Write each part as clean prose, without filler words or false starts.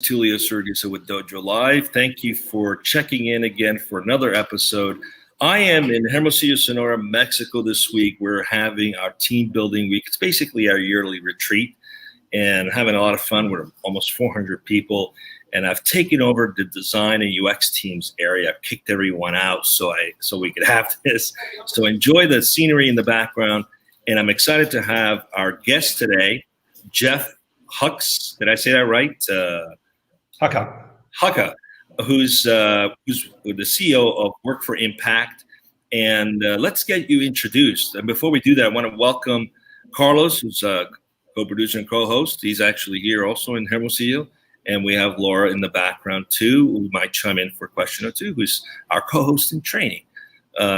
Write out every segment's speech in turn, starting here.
Tulio Surgusa with Dojo Live. Thank you for checking in again for another episode. I am in Hermosillo, Sonora, Mexico this week. We're having our team building week. It's basically our yearly retreat and having a lot of fun. We're almost 400 people, and I've taken over the design and UX teams area. I've kicked everyone out so we could have this. So enjoy the scenery in the background, and I'm excited to have our guest today, Geoff Hucks. Did I say that right? Hucker, who's the CEO of Work for Impact. And let's get you introduced. And before we do that, I want to welcome Carlos, who's a co-producer and co-host. He's actually here also in Hermosillo. And we have Laura in the background too, who might chime in for a question or two, who's our co-host in training.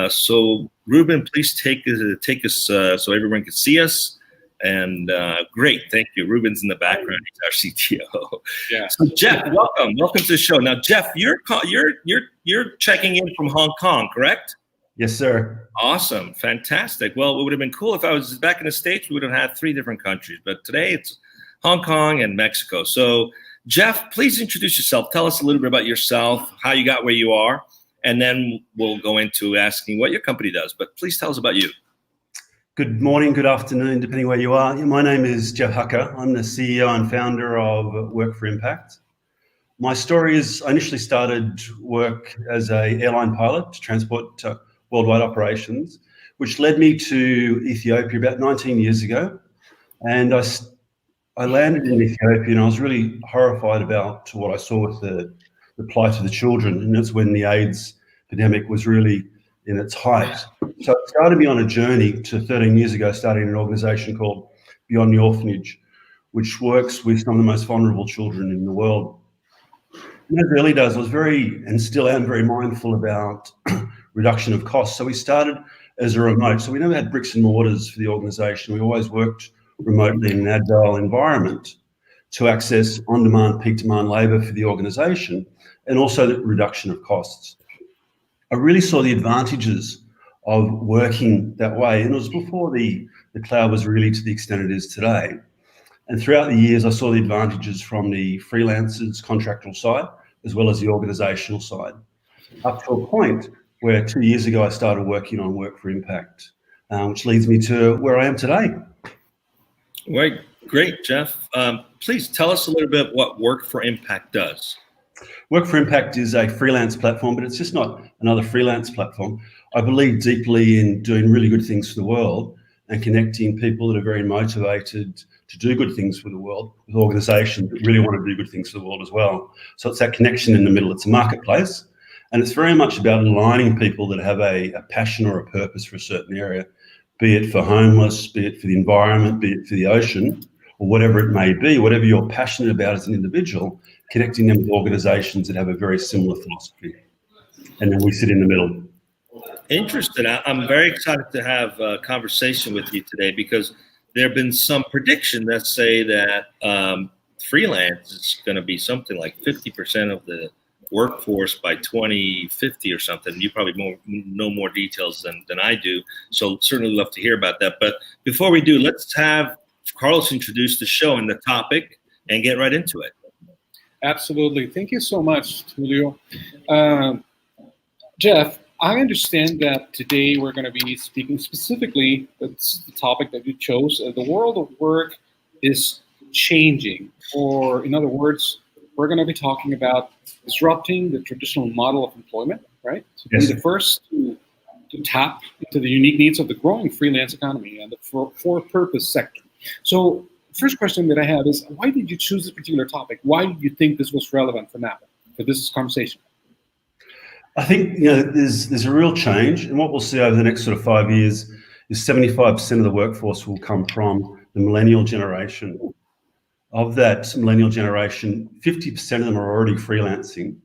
So Ruben, please take us so everyone can see us. And great, thank you. Ruben's in the background. He's our CTO. Yeah. So Geoff, welcome to the show. Now, Geoff, you're checking in from Hong Kong, correct? Yes, sir. Awesome, fantastic. Well, it would have been cool if I was back in the States. We would have had 3 different countries, but today it's Hong Kong and Mexico. So, Geoff, please introduce yourself. Tell us a little bit about yourself, how you got where you are, and then we'll go into asking what your company does. But please tell us about you. Good morning, good afternoon, depending where you are. My name is Geoff Hucker. I'm the CEO and founder of Work for Impact. My story is I initially started work as an airline pilot to transport worldwide operations, which led me to Ethiopia about 19 years ago. And I landed in Ethiopia and I was really horrified about what I saw with the plight of the children. And that's when the AIDS epidemic was really in its height. So it started me on a journey to 13 years ago, starting an organization called Beyond the Orphanage, which works with some of the most vulnerable children in the world. And as early days, I was and still am very mindful about reduction of costs. So we started as a remote. So we never had bricks and mortars for the organization. We always worked remotely in an agile environment to access on-demand, peak demand labor for the organization, and also the reduction of costs. I really saw the advantages of working that way. And it was before the cloud was really to the extent it is today. And throughout the years, I saw the advantages from the freelancers, contractual side, as well as the organizational side, up to a point where 2 years ago, I started working on Work for Impact, which leads me to where I am today. Right. Great, Geoff. Please tell us a little bit what Work for Impact does. Work for Impact is a freelance platform, but it's just not another freelance platform. I believe deeply in doing really good things for the world and connecting people that are very motivated to do good things for the world with organizations that really want to do good things for the world as well. So it's that connection in the middle. It's a marketplace, and it's very much about aligning people that have a passion or a purpose for a certain area, be it for homeless, be it for the environment, be it for the ocean, or whatever it may be, whatever you're passionate about as an individual, connecting them with organizations that have a very similar philosophy. And then we sit in the middle. Interesting. I'm very excited to have a conversation with you today because there have been some predictions that say that freelance is going to be something like 50% of the workforce by 2050 or something. You probably know more details than I do, so certainly love to hear about that. But before we do, let's have Carlos introduce the show and the topic and get right into it. Absolutely. Thank you so much, Tulio. Geoff, I understand that today we're going to be speaking specifically, that's the topic that you chose. The world of work is changing, or in other words, we're going to be talking about disrupting the traditional model of employment, right? To be the first to tap into the unique needs of the growing freelance economy and the for-purpose sector. So first question that I have is, why did you choose this particular topic? Why did you think this was relevant for now, for this conversation? I think there's a real change, and what we'll see over the next sort of 5 years is 75% of the workforce will come from the millennial generation. Of that millennial generation, 50% of them are already freelancing.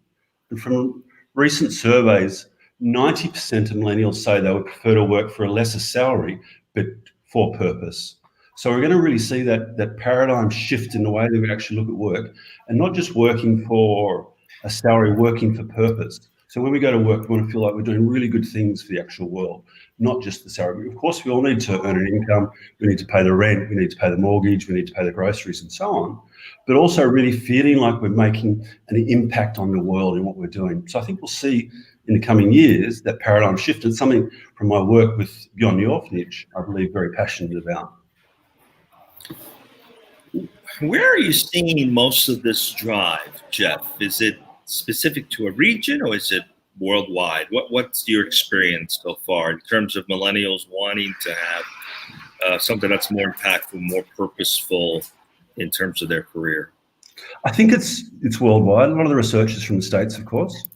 And from recent surveys, 90% of millennials say they would prefer to work for a lesser salary, but for purpose. So we're going to really see that paradigm shift in the way that we actually look at work, and not just working for a salary, working for purpose. So when we go to work, we want to feel like we're doing really good things for the actual world, not just the salary. Of course, we all need to earn an income. We need to pay the rent. We need to pay the mortgage. We need to pay the groceries and so on. But also really feeling like we're making an impact on the world in what we're doing. So I think we'll see in the coming years that paradigm shift. And something from my work with Beyond the Orphanage, I believe very passionate about. Where are you seeing most of this drive, Jeff? Is it specific to a region or is it worldwide? What's your experience so far in terms of millennials wanting to have something that's more impactful, more purposeful in terms of their career? I think it's worldwide. A lot of the research is from the States, of course,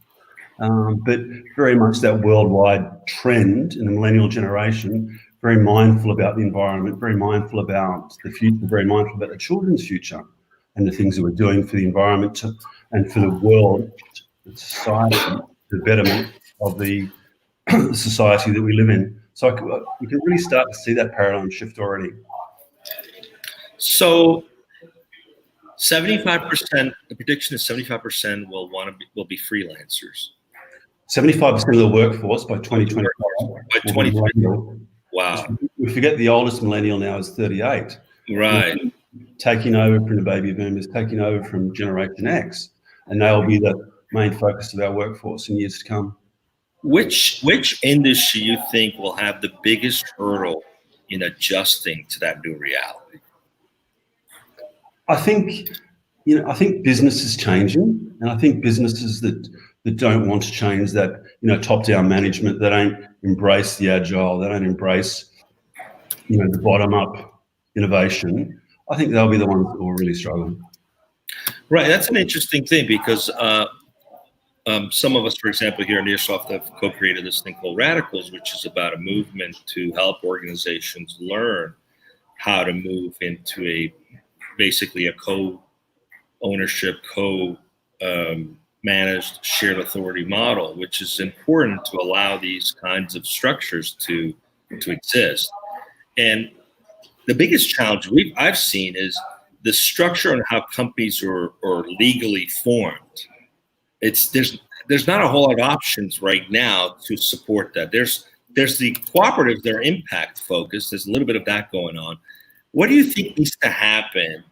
but very much that worldwide trend in the millennial generation, very mindful about the environment, very mindful about the future, very mindful about the children's future and the things that we're doing for the environment and for the world, the society, the betterment of the society that we live in. So we can really start to see that paradigm shift already. So 75%, the prediction is 75% will be freelancers. 75% of the workforce by 2025. By 2020. Wow. We forget the oldest millennial now is 38. Right. Taking over from the baby boomers, taking over from Generation X, and they'll be the main focus of our workforce in years to come. Which industry you think will have the biggest hurdle in adjusting to that new reality? I think business is changing, and I think businesses that don't want to change that, top-down management, that don't embrace the agile, they don't embrace, the bottom-up innovation, I think they'll be the ones that will really struggle. Right, that's an interesting thing because some of us, for example, here in Nearsoft have co-created this thing called Radicals, which is about a movement to help organizations learn how to move into basically a co-ownership, managed shared authority model, which is important to allow these kinds of structures to exist. And the biggest challenge I've seen is the structure and how companies are legally formed. There's not a whole lot of options right now to support that. There's the cooperatives that are impact focused. There's a little bit of that going on. What do you think needs to happen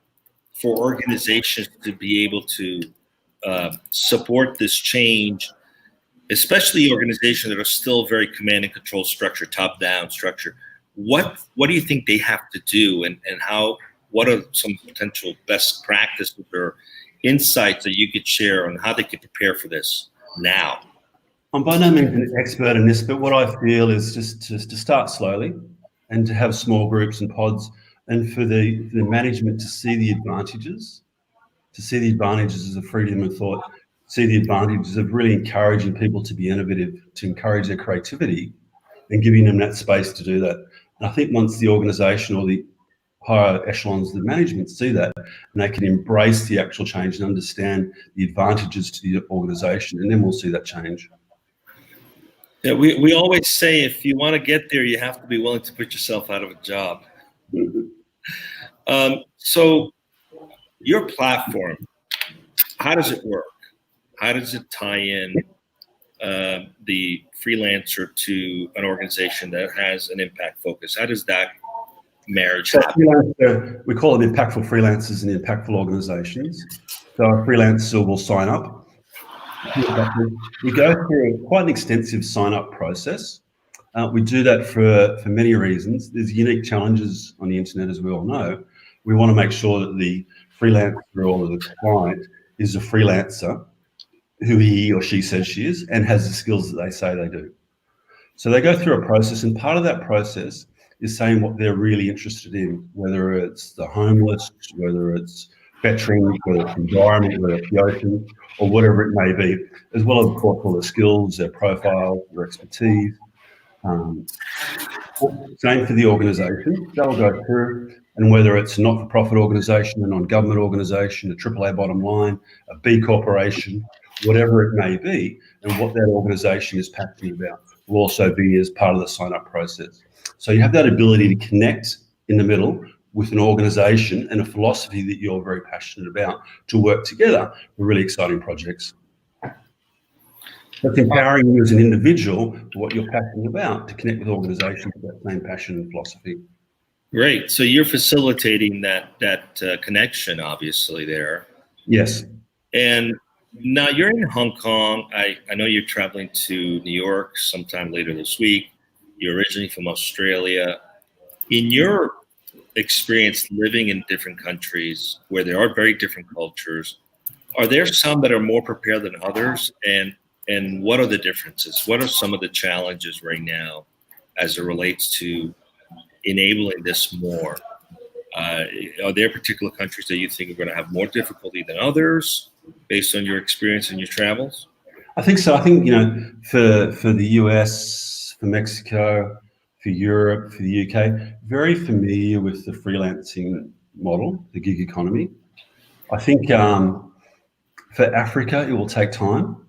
for organizations to be able to support this change, especially organizations that are still very command and control structure, top-down structure? What do you think they have to do, and what are some potential best practices or insights that you could share on how they could prepare for this now? I'm by no means an expert in this, but what I feel is just to start slowly and to have small groups and pods, and for the management to see the advantages, of freedom of thought, see the advantages of really encouraging people to be innovative, to encourage their creativity and giving them that space to do that. And I think once the organisation or the higher echelons of the management see that, and they can embrace the actual change and understand the advantages to the organisation, and then we'll see that change. Yeah, we always say if you want to get there, you have to be willing to put yourself out of a job. So your platform, how does it work? How does it tie in the freelancer to an organization that has an impact focus? How does that marriage happen? We call them impactful freelancers and impactful organizations. So a freelancer will sign up. We go through quite an extensive sign-up process. We do that for many reasons. There's unique challenges on the internet, as we all know. We want to make sure that the freelancer or the client is a freelancer who he or she says she is and has the skills that they say they do. So they go through a process, and part of that process is saying what they're really interested in, whether it's the homeless, whether it's veterans, whether it's environment, whether it's the ocean, or whatever it may be, as well as, of course, all their skills, their profile, their expertise. Same for the organisation. They'll go through, and whether it's a not-for-profit organisation, a non-government organisation, a AAA bottom line, a B corporation, whatever it may be, and what that organisation is passionate about will also be as part of the sign-up process. So you have that ability to connect in the middle with an organisation and a philosophy that you're very passionate about to work together for really exciting projects. It's empowering you as an individual for what you're passionate about to connect with organizations with that same passion and philosophy. Great. So you're facilitating that connection, obviously, there. Yes. And now you're in Hong Kong. I know you're traveling to New York sometime later this week. You're originally from Australia. In your experience living in different countries where there are very different cultures, are there some that are more prepared than others? And what are the differences? What are some of the challenges right now as it relates to enabling this more? Are there particular countries that you think are going to have more difficulty than others based on your experience and your travels? I think so. I think, for the US, for Mexico, for Europe, for the UK, very familiar with the freelancing model, the gig economy. I think for Africa, it will take time.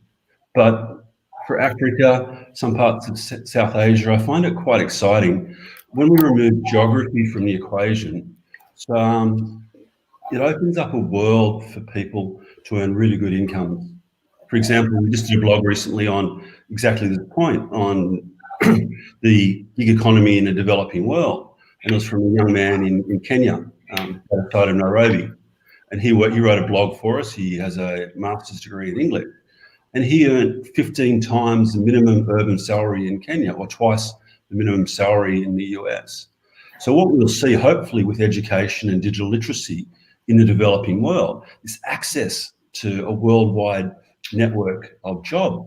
But for Africa, some parts of South Asia, I find it quite exciting when we remove geography from the equation. So it opens up a world for people to earn really good incomes. For example, we just did a blog recently on exactly this point on the gig economy in a developing world. And it was from a young man in Kenya, outside of Nairobi. And he wrote a blog for us. He has a master's degree in English. And he earned 15 times the minimum urban salary in Kenya, or twice the minimum salary in the US. So what we'll see, hopefully, with education and digital literacy in the developing world, is access to a worldwide network of jobs.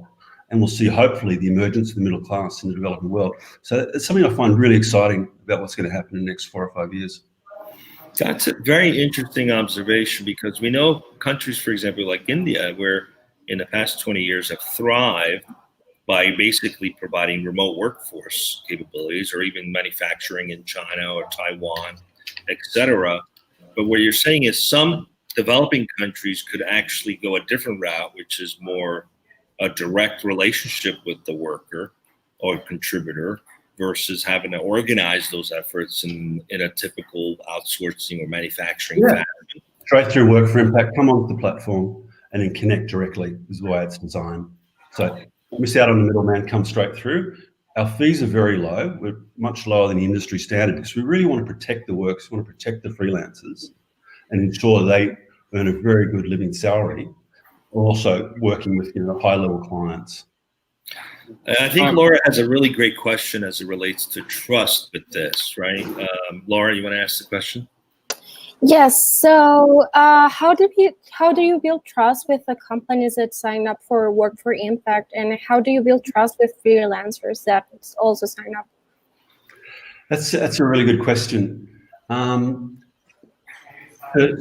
And we'll see, hopefully, the emergence of the middle class in the developing world. So it's something I find really exciting about what's going to happen in the next 4 or 5 years. That's a very interesting observation, because we know countries, for example, like India, where in the past 20 years have thrived by basically providing remote workforce capabilities, or even manufacturing in China or Taiwan, etc. But what you're saying is some developing countries could actually go a different route, which is more a direct relationship with the worker or contributor, versus having to organize those efforts in a typical outsourcing or manufacturing fashion. Straight through Work for Impact, come onto the platform and then connect directly is the way it's designed. So miss out on the middleman, come straight through. Our fees are very low. We're much lower than the industry standard, because we really want to protect the workers, we want to protect the freelancers and ensure they earn a very good living salary, also working with high-level clients. I think Laura has a really great question as it relates to trust with this, right? Laura, you want to ask the question? Yes. So, how do you build trust with the companies that sign up for Work for Impact, and how do you build trust with freelancers that also sign up? That's a really good question. So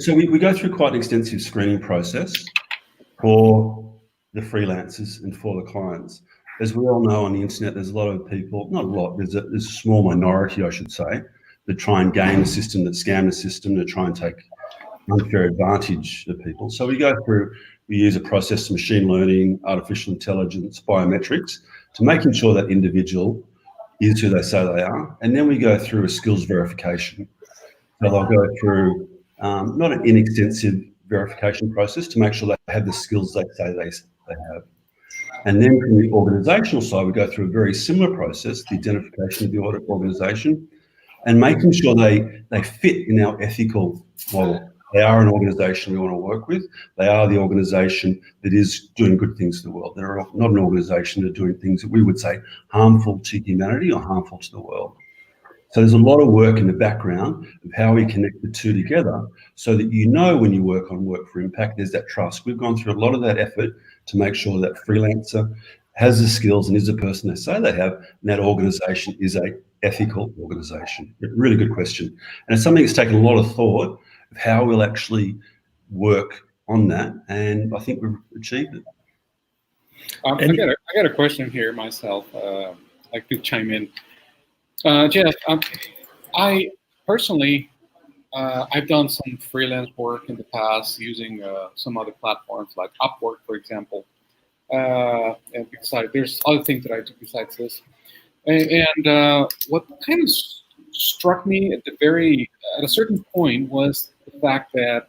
we go through quite an extensive screening process for the freelancers and for the clients. As we all know, on the internet, there's a lot of people, not a lot, there's a small minority, I should say, that try and game the system, that scam the system, that try and take unfair advantage of people. So we use a process of machine learning, artificial intelligence, biometrics, to making sure that individual is who they say they are. And then we go through a skills verification. So they'll go through not an inextensive verification process to make sure they have the skills they say they have. And then from the organisational side, we go through a very similar process, the identification of the audit organisation, and making sure they fit in our ethical model. They are an organisation we want to work with. They are the organisation that is doing good things to the world. They're not an organisation that are doing things that we would say harmful to humanity or harmful to the world. So there's a lot of work in the background of how we connect the two together, so that when you work on Work for Impact, there's that trust. We've gone through a lot of that effort to make sure that freelancer has the skills and is the person they say they have, and that organisation is a ethical organisation. Really good question. And it's something that's taken a lot of thought of how we'll actually work on that, and I think we've achieved it. I got a question here myself. I'd like to chime in. Jeff, I personally, I've done some freelance work in the past using some other platforms like Upwork, for example. And besides, there's other things that I do besides this. And what kind of struck me at a certain point was the fact that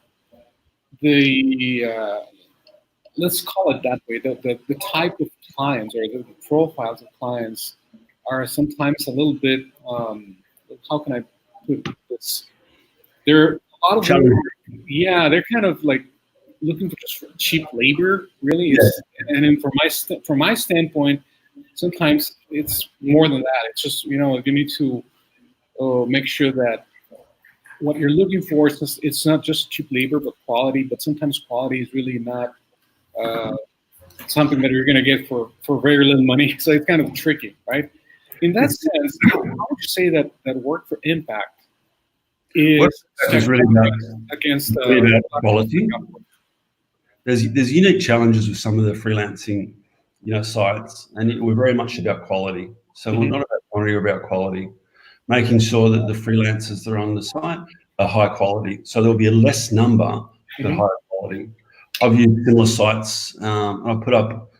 the let's call it that way. The type of clients or the profiles of clients are sometimes a little bit. How can I put this? They're a lot of them, yeah, they're kind of like looking for just cheap labor, really. Is, and then from my standpoint, sometimes it's more than that. It's just, you know, you need to make sure that what you're looking for is just, it's not just cheap labor, but quality. But sometimes quality is really not something that you're going to get for very little money. So it's kind of tricky, right? In that sense, how would you say that work for impact is really against about quality? There's unique challenges with some of the freelancing, you know, sites, and we're very much about quality. So we're not about quantity, we're about quality, making sure that the freelancers that are on the site are high quality. So there'll be a less number, but higher quality. I've used similar sites. I put up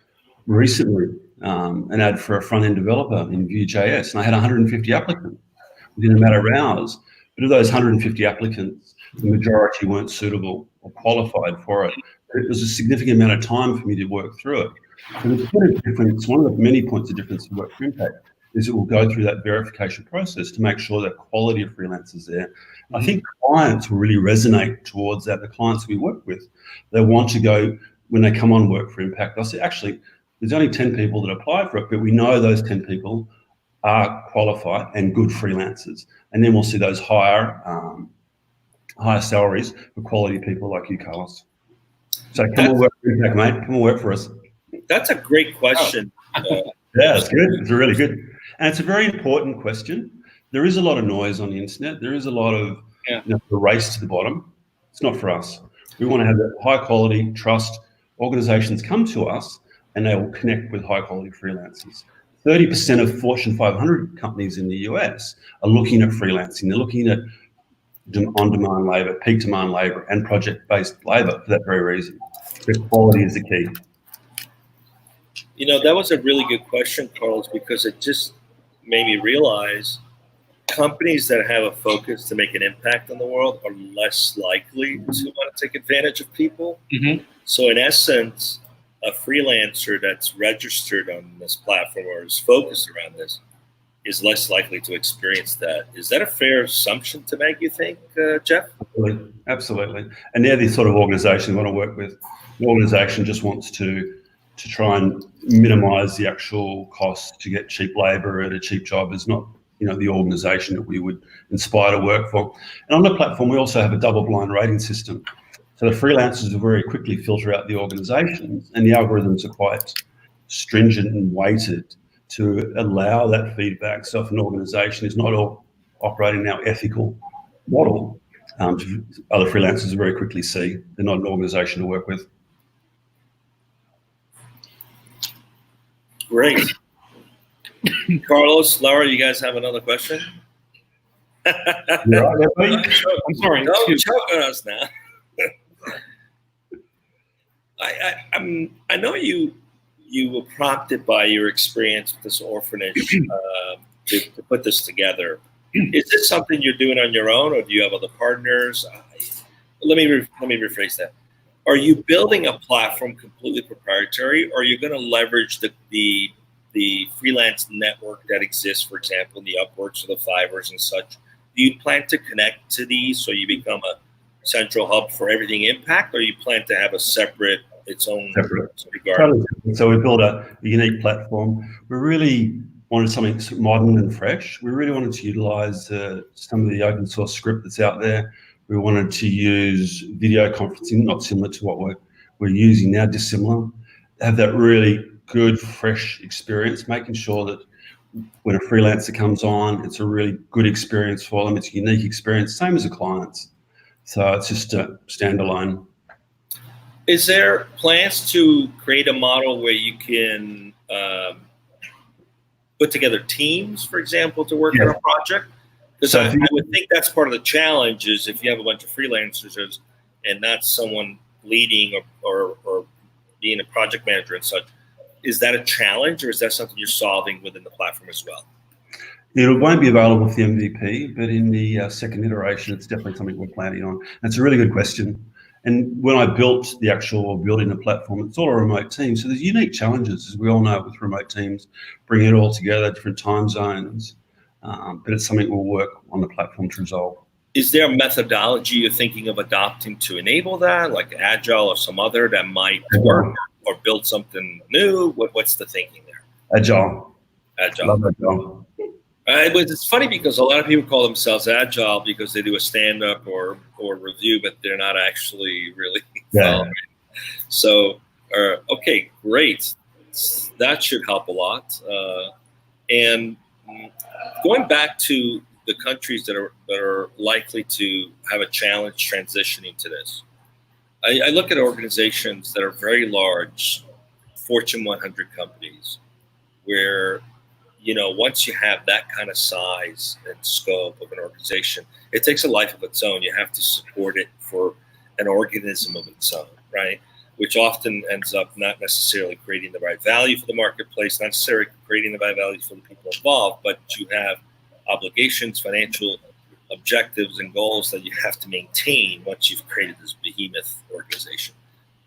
recently an ad for a front-end developer in Vue.js, and I had 150 applicants within a matter of hours. But of those 150 applicants, the majority weren't suitable or qualified for it. It was a significant amount of time for me to work through it. So there's quite a difference. One of the many points of difference in Work for Impact is it will go through that verification process to make sure that quality of freelancers is there. I think clients will really resonate towards that. The clients we work with, they want to go, when they come on Work for Impact, they'll say, actually, there's only 10 people that apply for it, but we know those 10 people are qualified and good freelancers. And then we'll see those higher salaries for quality people like you, Carlos. So come on, Work for Impact, mate. Come and work for us. That's a great question. Yeah, it's good. It's really good. And it's a very important question. There is a lot of noise on the internet. There is a lot of the race to the bottom. It's not for us. We want to have that high quality trust. Organizations come to us and they will connect with high quality freelancers. 30% of Fortune 500 companies in the US are looking at freelancing. They're looking at on-demand labor, peak demand labor, and project-based labor for that very reason. The quality is the key. You know, that was a really good question, Carlos, because it just made me realize companies that have a focus to make an impact on the world are less likely to want to take advantage of people. So in essence, a freelancer that's registered on this platform or is focused around this is less likely to experience that. Is that a fair assumption to make, you think, Jeff? Absolutely. And they're the sort of organization we want to work with. The organization just wants to try and minimize the actual cost to get cheap labor at a cheap job. Is not, you know, the organization that we would inspire to work for. And on the platform, we also have a double-blind rating system. So the freelancers will very quickly filter out the organizations, and the algorithms are quite stringent and weighted to allow that feedback. So if an organization is not all operating in our ethical model, other freelancers very quickly see they're not an organization to work with. Great. Carlos, Laura, you guys have another question? I'm sorry. Don't choke on us now. I know you were prompted by your experience with this orphanage to put this together. Is this something you're doing on your own, or do you have other partners? Let me rephrase that. Are you building a platform completely proprietary, or are you going to leverage the freelance network that exists, for example, in the Upworks or the Fivers and such? Do you plan to connect to these so you become a central hub for everything impact, or you plan to have its own regard? So we built a unique platform. We really wanted something modern and fresh. We really wanted to utilize some of the open source script that's out there. We wanted to use video conferencing, not similar to what we're using now, dissimilar. Have that really good, fresh experience, making sure that when a freelancer comes on, it's a really good experience for them. It's a unique experience, same as the clients. So it's just a standalone. Is there plans to create a model where you can put together teams, for example, to work on a project? Because I would think that's part of the challenge is if you have a bunch of freelancers and not someone leading or being a project manager and such. Is that a challenge, or is that something you're solving within the platform as well? It won't be available for the MVP, but in the second iteration, it's definitely something we're planning on. That's a really good question. And when I built building the platform, it's all a remote team. So there's unique challenges, as we all know, with remote teams, bringing it all together, different time zones. But it's something we'll work on the platform to resolve. Is there a methodology you're thinking of adopting to enable that, like Agile or some other that might work, or build something new? What's the thinking there? Agile. Agile. Love Agile. It's funny because a lot of people call themselves Agile because they do a stand-up or review, but they're not actually really following. So, okay, great. That should help a lot. And going back to the countries that are likely to have a challenge transitioning to this, I look at organizations that are very large, Fortune 100 companies, where once you have that kind of size and scope of an organization, it takes a life of its own. You have to support it for an organism of its own, right? Which often ends up not necessarily creating the right value for the marketplace, not necessarily creating the right value for the people involved, but you have obligations, financial objectives, and goals that you have to maintain once you've created this behemoth organization.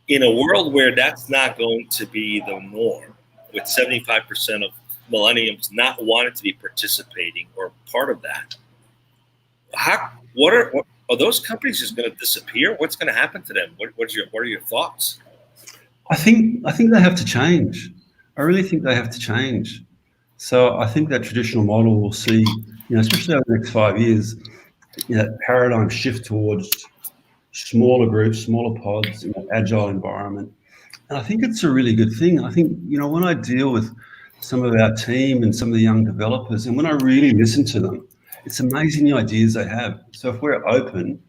In a world where that's not going to be the norm, with 75% of millennials not wanting to be participating or part of that, what are those companies just going to disappear? What's going to happen to them? What are your thoughts? I think they have to change. I really think they have to change. So I think that traditional model will see, especially over the next 5 years, that paradigm shift towards smaller groups, smaller pods, in an agile environment. And I think it's a really good thing. I think, when I deal with some of our team and some of the young developers, and when I really listen to them, it's amazing the ideas they have. So if we're open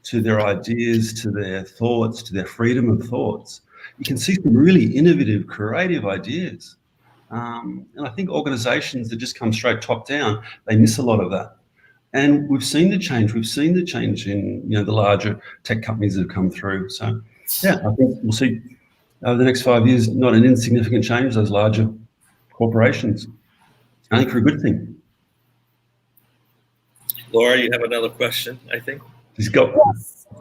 to their ideas, to their thoughts, to their freedom of thoughts, you can see some really innovative, creative ideas. And I think organizations that just come straight top down, they miss a lot of that. And we've seen the change. We've seen the change in the larger tech companies that have come through. So, I think we'll see over the next 5 years not an insignificant change, those larger corporations. I think for a good thing. Laura, you have another question, I think? He's got.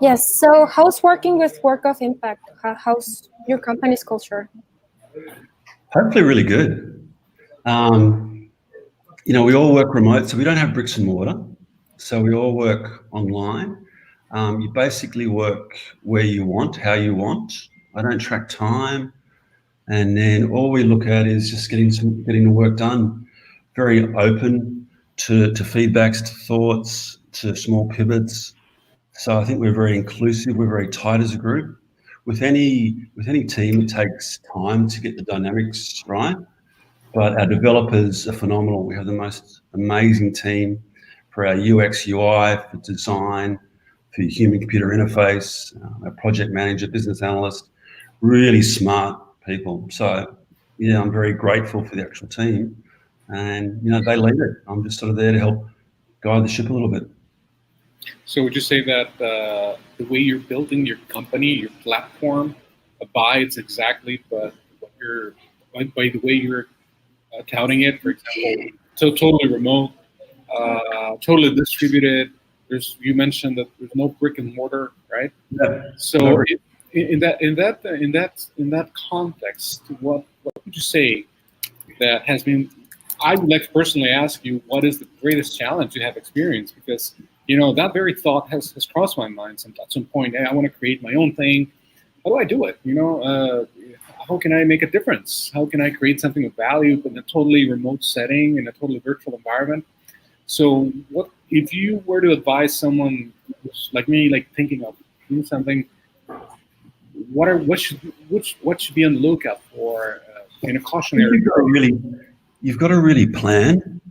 Yes. So how's working with Work of Impact? How's your company's culture? Hopefully really good. We all work remote, so we don't have bricks and mortar. So we all work online. You basically work where you want, how you want. I don't track time. And then all we look at is just getting the work done. Very open to feedbacks, to thoughts, to small pivots. So I think we're very inclusive. We're very tight as a group. With any team, it takes time to get the dynamics right. But our developers are phenomenal. We have the most amazing team for our UX, UI, for design, for human-computer interface, our project manager, business analyst, really smart people. So, I'm very grateful for the actual team. And, they lead it. I'm just sort of there to help guide the ship a little bit. So would you say that the way you're building your company, your platform, abides exactly by the way you're touting it? For example, so totally remote, totally distributed. You mentioned that there's no brick and mortar, right? Yeah. So in that context, what would you say that has been? I would like to personally ask you, what is the greatest challenge you have experienced? Because that very thought has crossed my mind at some point. Hey, I want to create my own thing. How do I do it? How can I make a difference? How can I create something of value in a totally remote setting, in a totally virtual environment? So what if you were to advise someone like me, like thinking of doing something, what should be on the lookout for in a cautionary? You've got to really plan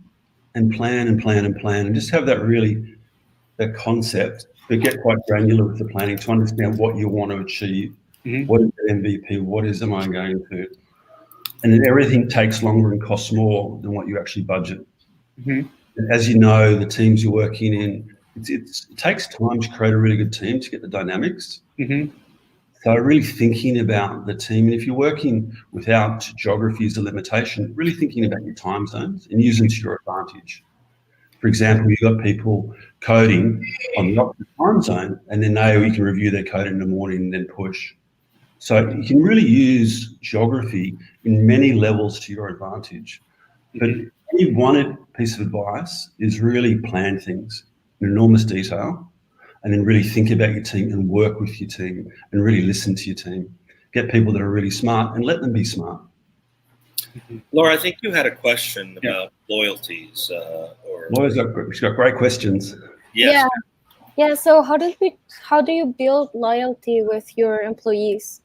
and just have that concept, but get quite granular with the planning to understand what you want to achieve. Mm-hmm. What is the MVP? What am I going to? And then everything takes longer and costs more than what you actually budget. Mm-hmm. As you know, the teams you're working in, it takes time to create a really good team to get the dynamics. Mm-hmm. So really thinking about the team, and if you're working without geography as a limitation, really thinking about your time zones and using to your advantage. For example, you've got people coding on the opposite time zone, and then you can review their code in the morning and then push. So you can really use geography in many levels to your advantage. But any one piece of advice is really plan things in enormous detail, and then really think about your team and work with your team and really listen to your team. Get people that are really smart and let them be smart. Laura, I think you had a question about loyalties. Laura's got great questions. Yes. Yeah. So how do you build loyalty with your employees?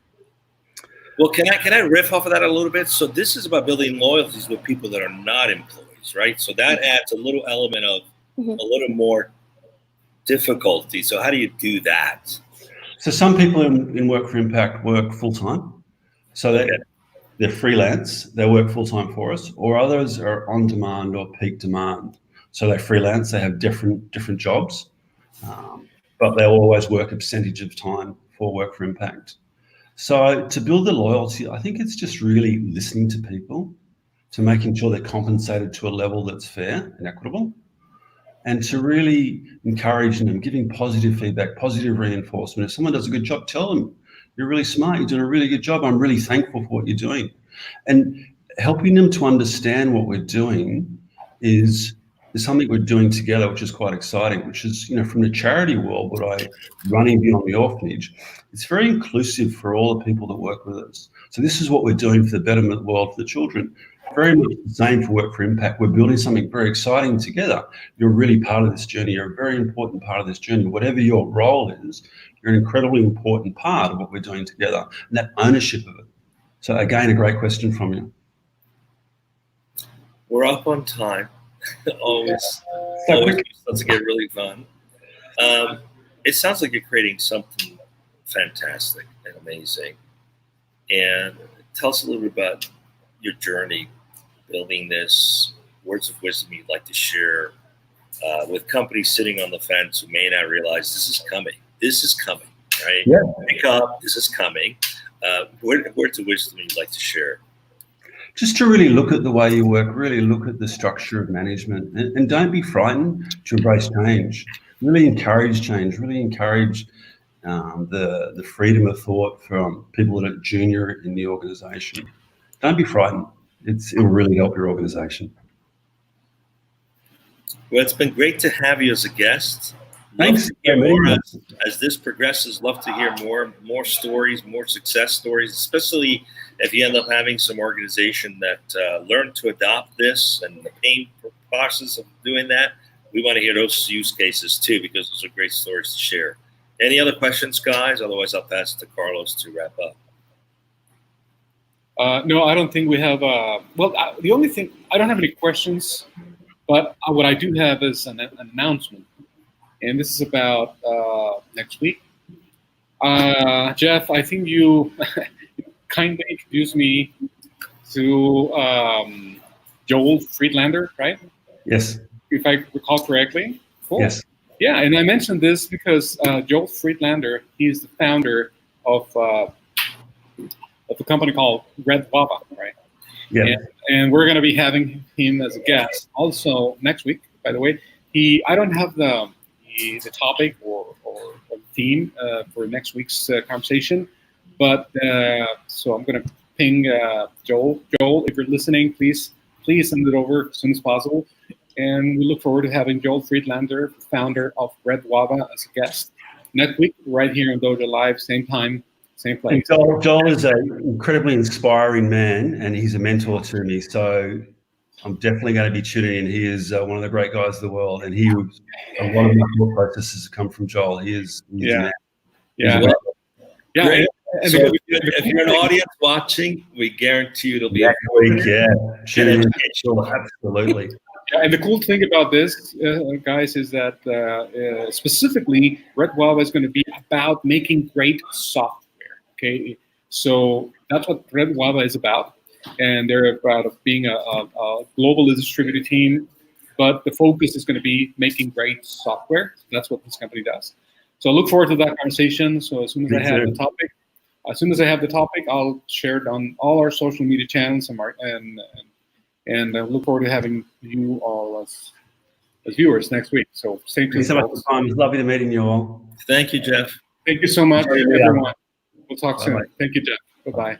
Well, can I riff off of that a little bit? So this is about building loyalties with people that are not employees, right? So that adds a little element of a little more difficulty. So how do you do that? So some people in Work for Impact work full-time. So they're freelance, they work full-time for us, or others are on demand or peak demand. So they freelance, they have different jobs, but they'll always work a percentage of time for Work for Impact. So to build the loyalty, I think it's just really listening to people, to making sure they're compensated to a level that's fair and equitable, and to really encouraging them, giving positive feedback, positive reinforcement. If someone does a good job, tell them, you're really smart, you're doing a really good job, I'm really thankful for what you're doing. And helping them to understand what we're doing is something we're doing together, which is quite exciting, which is, from the charity world, what I running Beyond the Orphanage, it's very inclusive for all the people that work with us. So this is what we're doing for the betterment of the world for the children. Very much the same for Work for Impact. We're building something very exciting together. You're really part of this journey. You're a very important part of this journey. Whatever your role is, you're an incredibly important part of what we're doing together, and that ownership of it. So again, a great question from you. We're up on time. always starts to get really fun. It sounds like you're creating something fantastic and amazing. And tell us a little bit about your journey building this, words of wisdom you'd like to share with companies sitting on the fence who may not realize this is coming. This is coming, right? Yeah. Pick up, this is coming. Words of wisdom you'd like to share. Just to really look at the way you work, really look at the structure of management, and don't be frightened to embrace change. Really encourage change, really encourage the freedom of thought from people that are junior in the organisation. Don't be frightened. It'll really help your organisation. Well, it's been great to have you as a guest. Thanks. As this progresses, love to hear more stories, more success stories, especially if you end up having some organization that learn to adopt this and the pain process of doing that. We want to hear those use cases too, because those are great stories to share. Any other questions, guys? Otherwise, I'll pass it to Carlos to wrap up. No, I don't think we have. The only thing, I don't have any questions, but what I do have is an announcement. And this is about next week. Jeff, I think you kindly introduced me to Joel Friedlander, right? Yes. If I recall correctly. Cool. Yes. Yeah, and I mentioned this because Joel Friedlander, he is the founder of a company called Red Guava, right? Yeah. And we're going to be having him as a guest also next week. By the way, I don't have the topic or theme for next week's conversation, but so I'm going to ping Joel. Joel, if you're listening, please send it over as soon as possible. And we look forward to having Joel Friedlander, founder of Red Guava, as a guest next week, right here on dojo.live, same time, same place. Joel is an incredibly inspiring man, and he's a mentor to me. So I'm definitely going to be tuning in. He is one of the great guys of the world, and a lot of my thought processes come from Joel. He's yeah. Well, Yeah. So if you're an audience watching, we guarantee you it'll be next week. Yeah, absolutely. Yeah, and the cool thing about this, guys, is that specifically Red Guava is going to be about making great software. Okay, so that's what Red Guava is about, and they're about being a globally distributed team. But the focus is going to be making great software. That's what this company does. So I look forward to that conversation. So as soon as I have the topic, I'll share it on all our social media channels and I look forward to having you all as viewers next week. So stay tuned. Thanks so much for folks. the time. It was lovely to meeting you all. Thank you, Jeff. Thank you so much, Enjoy your day. everyone. We'll talk Bye-bye. soon. Thank you, Jeff. Bye-bye.